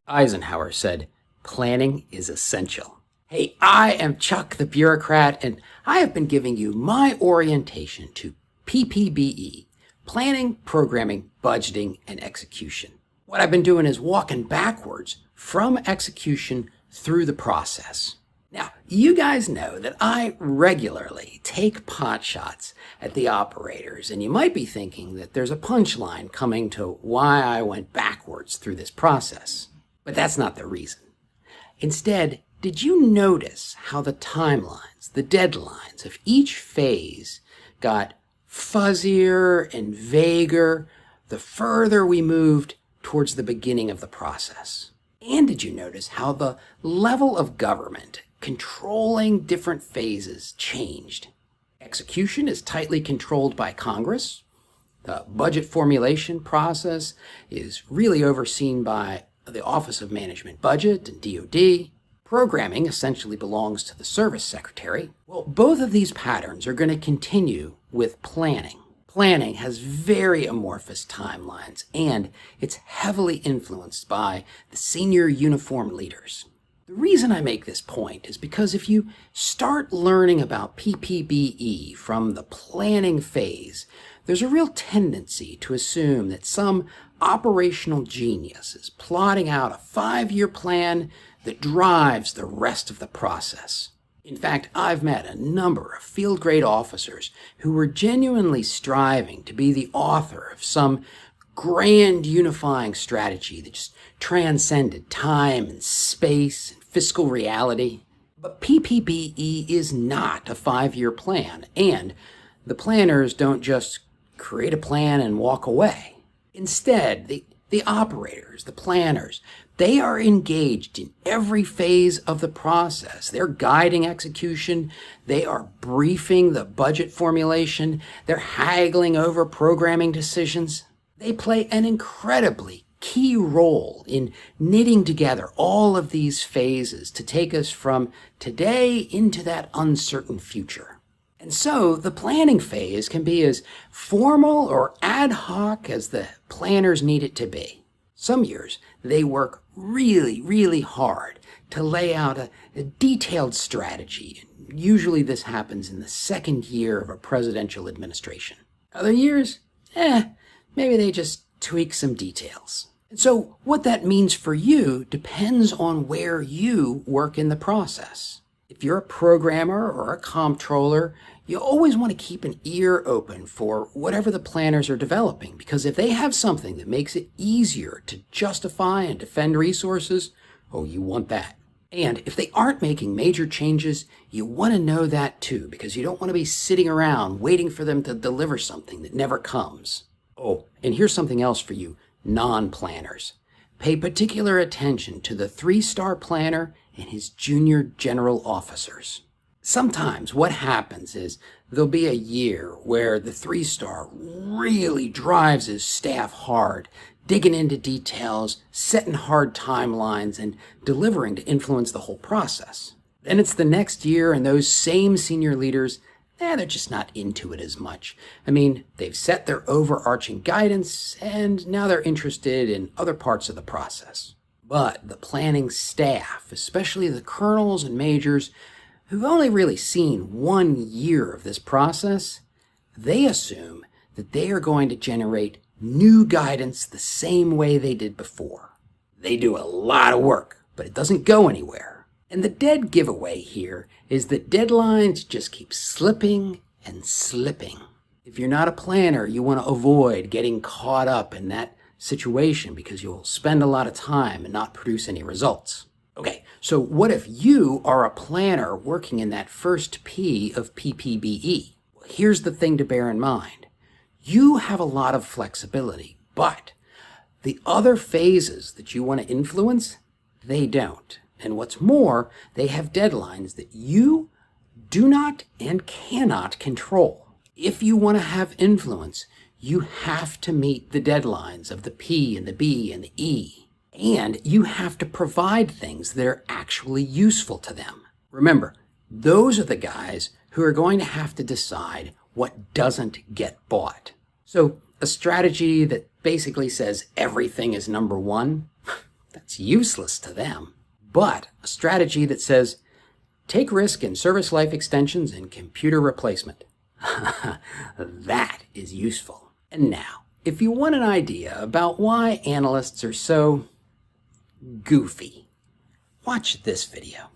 Eisenhower said, "Planning is essential." Hey, I am Chuck the Bureaucrat, and I have been giving you my orientation to PPBE, Planning, Programming, Budgeting, and Execution. What I've been doing is walking backwards from execution through the process. Now, you guys know that I regularly take pot shots at the operators, and you might be thinking that there's a punchline coming to why I went backwards through this process. But that's not the reason. Instead, did you notice how the timelines, the deadlines of each phase got fuzzier and vaguer the further we moved towards the beginning of the process? And did you notice how the level of government controlling different phases changed? Execution is tightly controlled by Congress. The budget formulation process is really overseen by the Office of Management Budget and DoD. Programming essentially belongs to the Service Secretary. Well, both of these patterns are going to continue with planning. Planning has very amorphous timelines, and it's heavily influenced by the senior uniform leaders. The reason I make this point is because if you start learning about PPBE from the planning phase, there's a real tendency to assume that some operational genius is plotting out a 5-year plan that drives the rest of the process. In fact, I've met a number of field-grade officers who were genuinely striving to be the author of some grand unifying strategy that just transcended time and space and fiscal reality. But PPBE is not a 5-year plan, and the planners don't just create a plan and walk away. Instead, the operators, the planners, they are engaged in every phase of the process. They're guiding execution. They are briefing the budget formulation. They're haggling over programming decisions. They play an incredibly key role in knitting together all of these phases to take us from today into that uncertain future. And so the planning phase can be as formal or ad hoc as the planners need it to be. Some years, they work really hard to lay out a detailed strategy. Usually this happens in the second year of a presidential administration. Other years, maybe they just tweak some details. And so what that means for you depends on where you work in the process. If you're a programmer or a comptroller, you always want to keep an ear open for whatever the planners are developing, because if they have something that makes it easier to justify and defend resources, you want that. And if they aren't making major changes, you want to know that too, because you don't want to be sitting around waiting for them to deliver something that never comes. And here's something else for you non-planners. Pay particular attention to the 3-star planner and his junior general officers. Sometimes what happens is there'll be a year where the 3-star really drives his staff hard, digging into details, setting hard timelines, and delivering to influence the whole process. Then it's the next year, and those same senior leaders, they're just not into it as much. I mean, they've set their overarching guidance, and now they're interested in other parts of the process. But the planning staff, especially the colonels and majors, who've only really seen 1 year of this process, they assume that they are going to generate new guidance the same way they did before. They do a lot of work, but it doesn't go anywhere. And the dead giveaway here is that deadlines just keep slipping and slipping. If you're not a planner, you want to avoid getting caught up in that situation because you'll spend a lot of time and not produce any results. Okay, so what if you are a planner working in that first P of PPBE? Well, here's the thing to bear in mind. You have a lot of flexibility, but the other phases that you want to influence, they don't. And what's more, they have deadlines that you do not and cannot control. If you want to have influence, you have to meet the deadlines of the P and the B and the E. And you have to provide things that are actually useful to them. Remember, those are the guys who are going to have to decide what doesn't get bought. So a strategy that basically says everything is number one, That's useless to them. But a strategy that says, take risk in service life extensions and computer replacement. That is useful. And now, if you want an idea about why analysts are so goofy, watch this video.